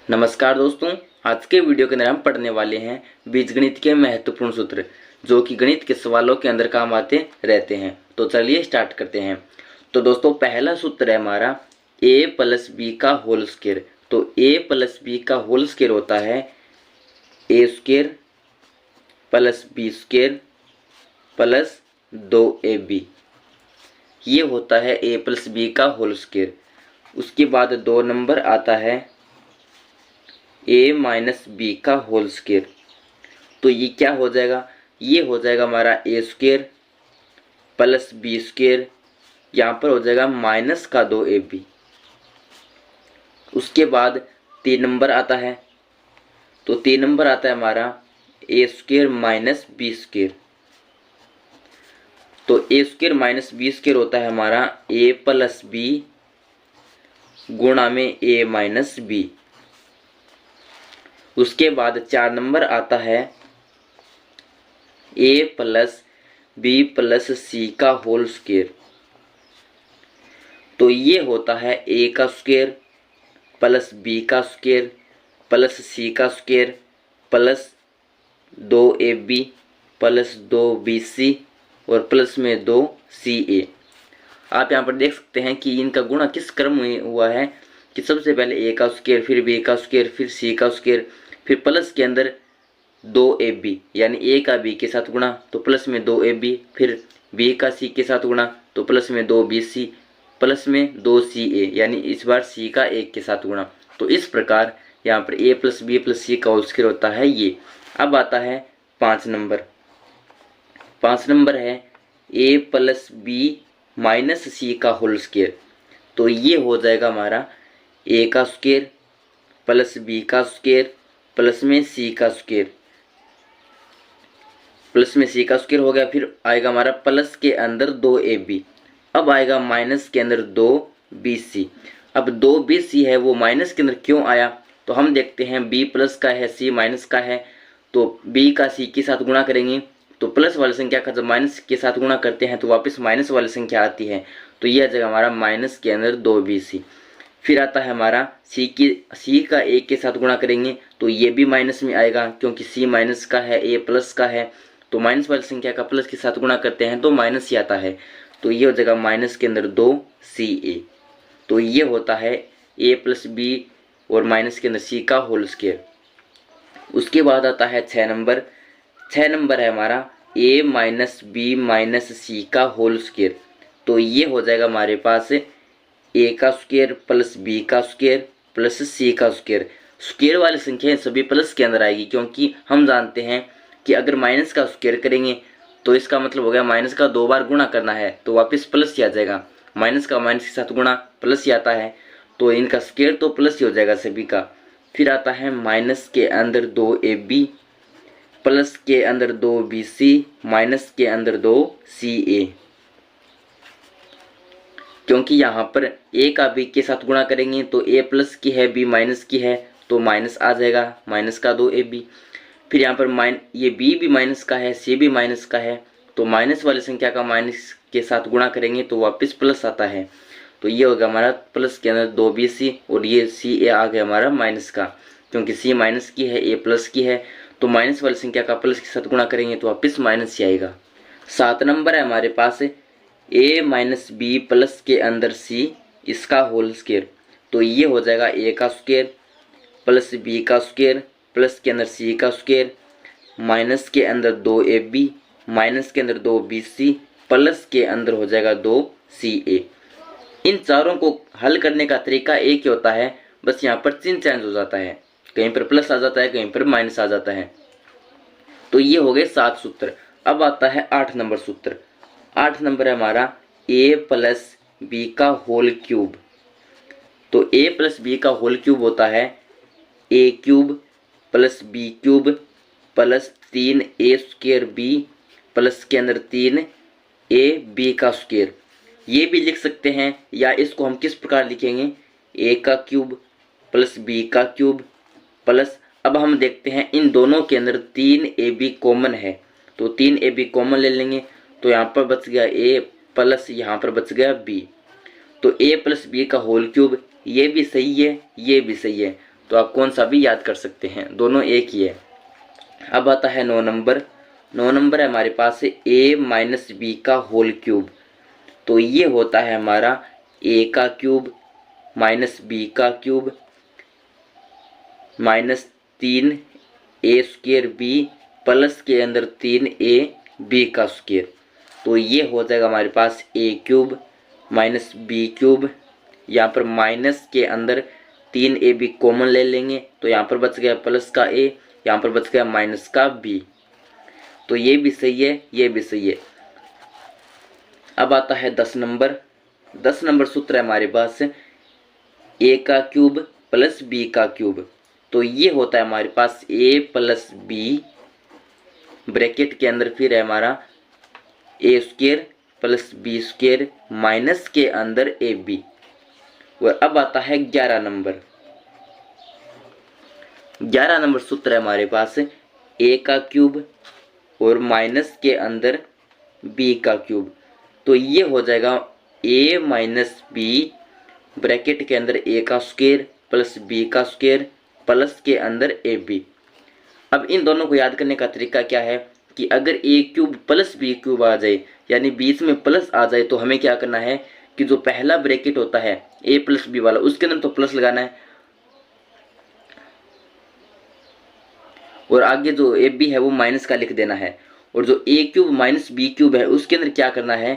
नमस्कार दोस्तों, आज के वीडियो के अंदर हम पढ़ने वाले हैं बीजगणित के महत्वपूर्ण सूत्र जो कि गणित के सवालों के अंदर काम आते रहते हैं। तो चलिए स्टार्ट करते हैं। तो दोस्तों पहला सूत्र है हमारा a प्लस बी का होल स्क्वायर। तो a प्लस बी का होल स्क्वायर होता है a square plus B square plus 2ab। ये होता है a प्लस बी का होल स्क्वायर। उसके बाद 2 नंबर आता है a माइनस बी का होल स्क्वायर। तो ये क्या हो जाएगा, ये हो जाएगा हमारा a square plus B square, यहाँ पर हो जाएगा माइनस का 2ab। उसके बाद 3 नंबर आता है, तो 3 नंबर आता है हमारा a square minus B square. तो a square minus B square होता है हमारा a प्लस बी गुणा में a माइनस बी। उसके बाद 4 नंबर आता है a प्लस बी प्लस सी का होल स्क्वायर। तो ये होता है a का स्क्वायर प्लस बी का स्क्वायर प्लस सी का square plus 2ab plus 2bc और प्लस में 2ca। आप यहाँ पर देख सकते हैं कि इनका गुणा किस क्रम में हुआ है कि सबसे पहले a का स्क्वायर, फिर b का स्क्वायर, फिर c का स्क्वायर, फिर प्लस के अंदर 2ab यानी a का b के साथ गुणा तो प्लस में 2ab, फिर b का c के साथ गुणा तो प्लस में 2bc प्लस में 2ca यानी इस बार c का 1 के साथ गुणा। तो इस प्रकार यहाँ पर a प्लस बी प्लस सी का होल स्क्वायर होता है ये। अब आता है 5 नंबर। 5 नंबर है a प्लस बी माइनस सी का होल स्क्वायर। तो ये हो जाएगा हमारा a का स्क्वायर प्लस बी का स्क्वायर प्लस में सी का स्क्वायर, प्लस में सी का स्क्वायर हो गया। फिर आएगा हमारा प्लस के अंदर 2ab, अब आएगा माइनस के अंदर 2bc। अब 2bc है वो माइनस के अंदर क्यों आया, तो हम देखते हैं b प्लस का है c माइनस का है, तो b का c के साथ गुणा करेंगे तो प्लस वाली संख्या का जब माइनस के साथ गुणा करते हैं तो वापस माइनस वाली संख्या आती है। तो यह आ जाएगा हमारा माइनस के अंदर 2bc। फिर आता है हमारा c का 1 के साथ गुणा करेंगे तो ये भी माइनस में आएगा क्योंकि c माइनस का है, a प्लस का है, तो माइनस वाली संख्या का प्लस के साथ गुणा करते हैं तो माइनस ही आता है। तो ये हो जाएगा माइनस के अंदर 2ca। तो ये होता है a प्लस बी और माइनस के अंदर c का होल स्क्वायर। उसके बाद आता है 6 नंबर। 6 नंबर है हमारा a माइनस बी माइनस सी का होल स्क्वायर। तो ये हो जाएगा हमारे पास a का स्क्वायर प्लस b का स्क्वायर प्लस c का स्क्वायर। स्क्वायर वाली संख्याएं सभी प्लस के अंदर आएगी क्योंकि हम जानते हैं कि अगर माइनस का स्क्वायर करेंगे तो इसका मतलब हो गया माइनस का 2 बार गुणा करना है तो वापस प्लस ही आ जाएगा। माइनस का माइनस के साथ गुणा प्लस ही आता है, तो इनका स्क्वायर तो प्लस ही हो जाएगा सभी का। फिर आता है माइनस के अंदर 2ab प्लस के अंदर 2bc माइनस के अंदर 2ca। क्योंकि यहाँ पर a का b के साथ गुणा करेंगे तो a प्लस की है b माइनस की है तो माइनस आ जाएगा माइनस का 2ab। फिर यहाँ पर ये b भी माइनस का है, c भी माइनस का है, तो माइनस वाली संख्या का माइनस के साथ गुणा करेंगे तो वापस प्लस आता है। तो ये होगा हमारा प्लस के अंदर 2bc और ये ca आ गया हमारा माइनस का, क्योंकि c माइनस की है, a प्लस की है, तो माइनस वाली संख्या का प्लस के साथ गुणा करेंगे तो वापस माइनस ही आएगा। 7 नंबर है हमारे पास a माइनस बी प्लस के अंदर c इसका होल स्क्वायर। तो ये हो जाएगा a का स्क्वायर प्लस b का स्क्वायर प्लस के अंदर c का स्क्वायर माइनस के अंदर 2ab माइनस के अंदर 2bc प्लस के अंदर हो जाएगा 2ca। इन चारों को हल करने का तरीका एक ही होता है, बस यहाँ पर चिन्ह चेंज हो जाता है, कहीं पर प्लस आ जाता है कहीं पर माइनस आ जाता है। तो ये हो गए 7 सूत्र। अब आता है 8 नंबर सूत्र। 8 नंबर है हमारा a प्लस बी का होल क्यूब। तो a प्लस बी का होल क्यूब होता है a cube plus B cube plus 3a square b plus के अंदर 3ab का स्क्वायर। ये भी लिख सकते हैं या इसको हम किस प्रकार लिखेंगे, a का क्यूब प्लस b का क्यूब प्लस, अब हम देखते हैं इन दोनों के अंदर 3ab कॉमन है तो 3ab कॉमन ले लेंगे तो यहाँ पर बच गया a प्लस यहाँ पर बच गया b। तो a प्लस बी का होल क्यूब ये भी सही है ये भी सही है, तो आप कौन सा भी याद कर सकते हैं, दोनों एक ही है। अब आता है 9 नंबर। 9 नंबर है हमारे पास a माइनस बी का होल क्यूब। तो ये होता है हमारा a का क्यूब माइनस बी का cube minus 3a square B plus के अंदर 3a बी का स्क्वेयर। तो ये हो जाएगा हमारे पास a cube minus B cube, यहाँ पर माइनस के अंदर 3ab कॉमन ले लेंगे तो यहाँ पर बच गया प्लस का a, यहाँ पर बच गया माइनस का b। तो ये भी सही है, ये भी सही है। अब आता है 10 नंबर। 10 नंबर सूत्र है हमारे पास a का क्यूब प्लस b का क्यूब। तो ये होता है हमारे पास a प्लस बी ब्रैकेट के अंदर फिर है हमारा a square plus B square minus के अंदर ए बी। और अब आता है 11 नंबर। 11 नंबर सूत्र है हमारे पास a का क्यूब और माइनस के अंदर b का क्यूब। तो ये हो जाएगा a माइनस बी ब्रैकेट के अंदर a का स्क्वायर प्लस b का स्क्वायर प्लस के अंदर ए बी। अब इन दोनों को याद करने का तरीका क्या है कि अगर a cube plus B cube आ जाए यानी बीच में प्लस आ जाए तो हमें क्या करना है कि जो पहला ब्रैकेट होता है a प्लस बी वाला उसके अंदर तो प्लस लगाना है और आगे जो ए बी है वो माइनस का लिख देना है। और जो a cube minus B cube है उसके अंदर क्या करना है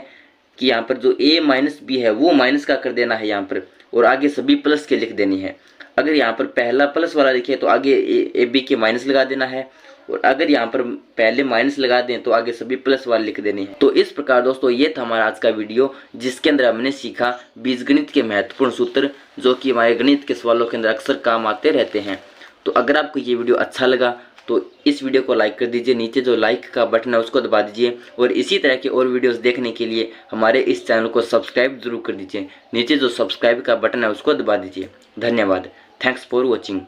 कि यहाँ पर जो a माइनस बी है वो माइनस का कर देना है यहाँ पर और आगे सभी प्लस के लिख देनी है। अगर यहाँ पर पहला प्लस वाला लिखे तो आगे ए बी के माइनस लगा देना है और अगर यहाँ पर पहले माइनस लगा दें तो आगे सभी प्लस वाले लिख देने हैं। तो इस प्रकार दोस्तों ये था हमारा आज का वीडियो जिसके अंदर हमने सीखा बीजगणित के महत्वपूर्ण सूत्र जो कि हमारे गणित के सवालों के अंदर अक्सर काम आते रहते हैं। तो अगर आपको ये वीडियो अच्छा लगा तो इस वीडियो को लाइक कर दीजिए, नीचे जो लाइक का बटन है उसको दबा दीजिए और इसी तरह के और वीडियोस देखने के लिए हमारे इस चैनल को सब्सक्राइब जरूर कर दीजिए, नीचे जो सब्सक्राइब का बटन है उसको दबा दीजिए। धन्यवाद। Thanks for watching.